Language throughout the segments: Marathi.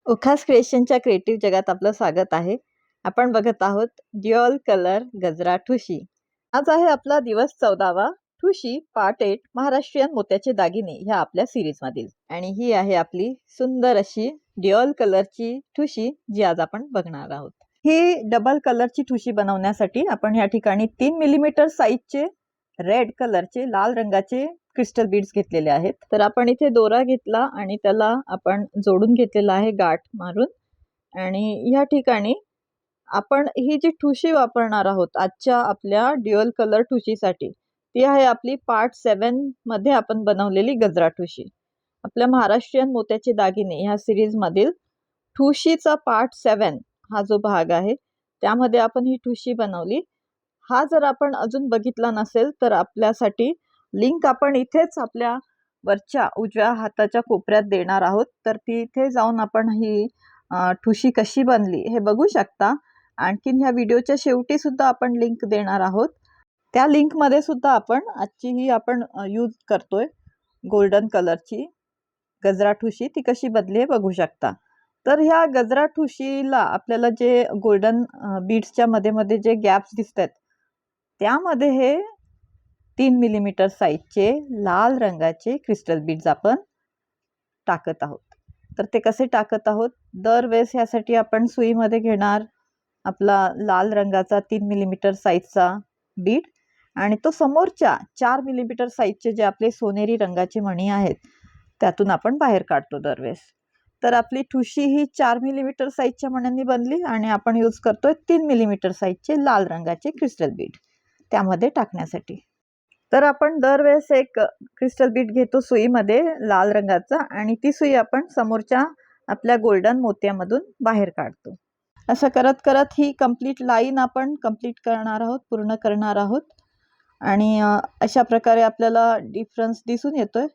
उखास क्रिएशनच्या क्रिएटिव्ह जगात आपलं स्वागत आहे. आपण बघत आहोत ड्युअल कलर गजरा ठुशी. आज आहे आपला दिवस 14वा. ठुशी पार्ट 8 महाराष्ट्रीयन मोत्याचे दागिने ह्या आपल्या सिरीज मधील. आणि ही आहे आपली सुंदर अशी ड्युअल कलरची ठुशी जी आज आपण बघणार आहोत. ही डबल कलरची ठुशी बनवण्यासाठी आपण या ठिकाणी 3 मिलीमीटर साईजचे रेड कलरचे लाल रंगाचे क्रिस्टल बीड्स घेतलेले आहेत. तर आपण इथे दोरा घेतला आणि त्याला आपण जोडून घेतलेला आहे गाठ मारून. आणि या ठिकाणी आपण ही जी ठुशी वापरणार आहोत आजच्या आपल्या ड्युअल कलर ठुशीसाठी ती आहे आपली पार्ट 7 मध्ये आपण बनवलेली गजरा ठुशी. आपल्या महाराष्ट्रीयन मोत्याचे दागिने ह्या सिरीज मधील ठुशीचा पार्ट 7 हा जो भाग आहे त्यामध्ये आपण ही ठुशी बनवली. हा जर आपण अजून बघितला नसेल तर आपल्यासाठी लिंक आपण इथेच आपल्या वरच्या उजव्या हाताच्या कोपऱ्यात देणार आहोत. तर तिथे जाऊन आपण ही ठुशी कशी बनली हे बघू शकता. आणखीन ह्या व्हिडिओच्या शेवटी सुद्धा आपण लिंक देणार आहोत. त्या लिंक मध्ये सुद्धा आपण आजची ही आपण यूज करतोय गोल्डन कलरची गजरा ठुशी ती कशी बनली हे बघू शकता. तर ह्या गजरा ठुशीला आपल्याला जे गोल्डन बीड्सच्या मध्ये जे गॅप्स दिसतात त्यामध्ये हे 3 मिलीमीटर साईजचे लाल रंगाचे क्रिस्टल बीड्स आपण टाकत आहोत. तर ते कसे टाकत आहोत दरवेळेस यासाठी आपण सुईमध्ये घेणार आपला लाल रंगाचा 3 मिलीमीटर साईजचा बीड आणि तो समोरच्या 4 मिलीमीटर साईजचे जे आपले सोनेरी रंगाचे मणी आहेत त्यातून आपण बाहेर काढतो दरवेळेस. तर आपली ठुशी ही 4 मिलीमीटर साईजच्या मण्यांनी बनली आणि आपण यूज करतोय 3 मिलीमीटर साईजचे लाल रंगाचे क्रिस्टल बीड त्यामध्ये टाकण्यासाठी. तर आपण दरवेळेस एक क्रिस्टल बीड घेतो सुईमध्ये लाल रंगाचा आणि ती सुई आपण समोरच्या आपल्या गोल्डन मोत्यामधून बाहेर काढतो. असं करत करत ही कंप्लीट लाईन आपण कंप्लीट करणार आहोत, पूर्ण करणार आहोत. आणि अशा प्रकारे आपल्याला डिफरन्स दिसून येतोय.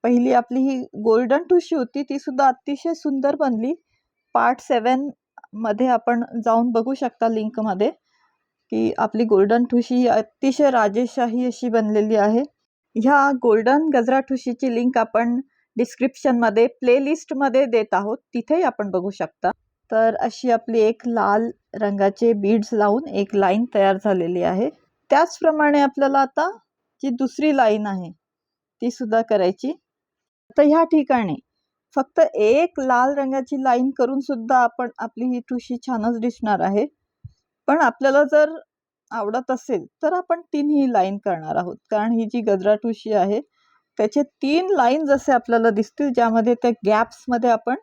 पहिली आपली ही गोल्डन ठुशी होती ती सुद्धा अतिशय सुंदर बनली. पार्ट 7 मध्ये आपण जाऊन बघू शकता लिंक मध्ये की आपली गोल्डन ठुशी अतिशय राजेशाही अशी बनलेली आहे. ह्या गोल्डन गजरा ठुशीची लिंक आपण डिस्क्रिप्शन मध्ये प्लेलिस्ट मध्ये देत आहोत, तिथेही आपण बघू शकता. तर अशी आपली एक लाल रंगाचे बीड्स लावून एक लाईन तयार झालेली आहे. त्याचप्रमाणे आपल्याला आता जी दुसरी लाईन आहे ती सुद्धा करायची. तर ह्या ठिकाणी फक्त एक लाल रंगाची लाईन करून सुद्धा आपण आपली ही ठुशी छानच दिसणार आहे. पण आपल्याला जर आवडत असेल तर आपण 3ही लाईन करणार आहोत, कारण ही जी गजरा ठुशी आहे त्याचे 3 लाईन जसे आपल्याला दिसतील ज्यामध्ये त्या गॅप्स मध्ये आपण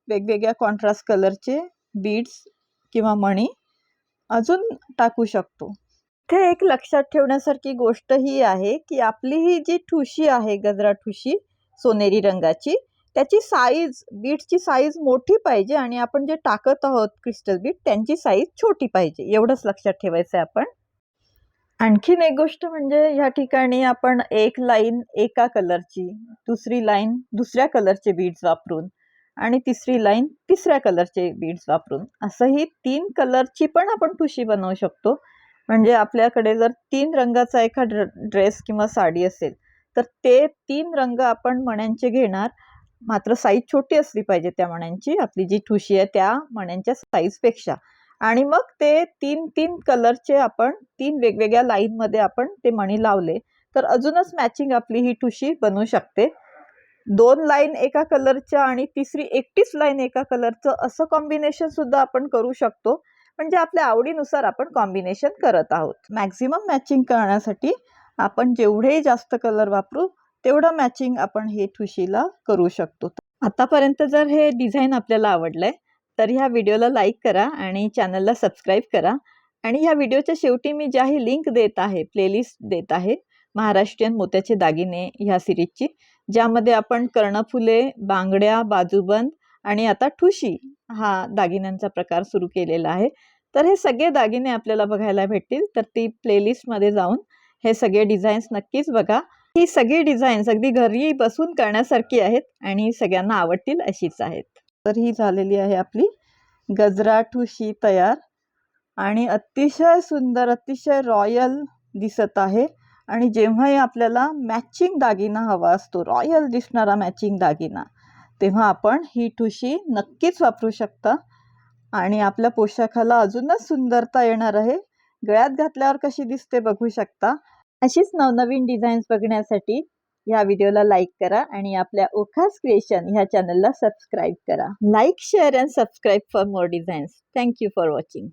वेगवेगळ्या कॉन्ट्रास्ट कलरचे बीड्स किंवा मणी अजून टाकू शकतो. ते एक लक्षात ठेवण्यासारखी गोष्ट ही आहे की आपली ही जी ठुशी आहे गजरा ठुशी सोनेरी रंगाची त्याची साईज बीड्सची साईज मोठी पाहिजे आणि आपण जे टाकत आहोत क्रिस्टल बीड त्यांची साईज छोटी पाहिजे, एवढंच लक्षात ठेवायचं आहे आपण. आणखीन एक गोष्ट म्हणजे या ठिकाणी आपण एक लाईन एका कलरची, दुसरी लाईन दुसऱ्या कलरचे बीड्स वापरून आणि तिसरी लाईन तिसऱ्या कलरचे बीड्स वापरून असंही 3 कलरची पण आपण ठुशी बनवू शकतो. म्हणजे आपल्याकडे जर 3 रंगाचा एखादा ड्रेस किंवा साडी असेल तर ते 3 रंग आपण मण्यांचे घेणार, मात्र साईज छोटी असली पाहिजे त्या मण्यांची, आपली जी ठुशी आहे त्या मण्यांच्या साईजपेक्षा. आणि मग ते 3 कलरचे आपण 3 वेगवेगळ्या लाईन मध्ये आपण ते मणी लावले तर अजूनच मॅचिंग आपली ही ठुशी बनवू शकते. 2 लाईन एका कलरच्या आणि तिसरी एकटीच लाईन एका कलरचं असं कॉम्बिनेशन सुद्धा आपण करू शकतो. म्हणजे आपल्या आवडीनुसार आपण कॉम्बिनेशन करत आहोत. मॅक्झिमम मॅचिंग करण्यासाठी आपण जेवढे जास्त कलर वापरू तेवढं मॅचिंग आपण हे ठुशीला करू शकतो. आतापर्यंत जर हे डिझाईन आपल्याला आवडलंय तर ह्या व्हिडिओला लाईक करा आणि चॅनलला सबस्क्राईब करा. आणि ह्या व्हिडिओच्या शेवटी मी ज्याही लिंक देत आहे, प्लेलिस्ट देत आहे महाराष्ट्रीयन मोत्याचे दागिने ह्या सिरीजची, ज्यामध्ये आपण कर्णफुले, बांगड्या, बाजूबंद आणि आता ठुशी हा दागिन्यांचा प्रकार सुरू केलेला आहे. तर हे सगळे दागिने आपल्याला बघायला भेटतील. तर ती प्लेलिस्टमध्ये जाऊन हे सगळे डिझाईन्स नक्कीच बघा. ही सगळी डिझाईन्स अगदी घरी बसून करण्यासारखी आहेत आणि सगळ्यांना आवडतील अशीच आहेत. तर ही झालेली आहे आपली गजरा ठुशी तयार आणि अतिशय सुंदर, अतिशय रॉयल दिसत आहे. आणि जेव्हाही आपल्याला मॅचिंग दागिना हवा असतो, रॉयल दिसणारा मॅचिंग दागिना, तेव्हा आपण ही ठुशी नक्कीच वापरू शकता आणि आपल्या पोशाखाला अजूनच सुंदरता येणार आहे. गळ्यात घातल्यावर कशी दिसते बघू शकता. अशीच नवनवीन डिझाईन्स बघण्यासाठी या व्हिडिओला लाईक करा आणि आपल्या ओखास क्रिएशन ह्या चॅनलला सबस्क्राईब करा. Like, share and subscribe for more designs. Thank you for watching.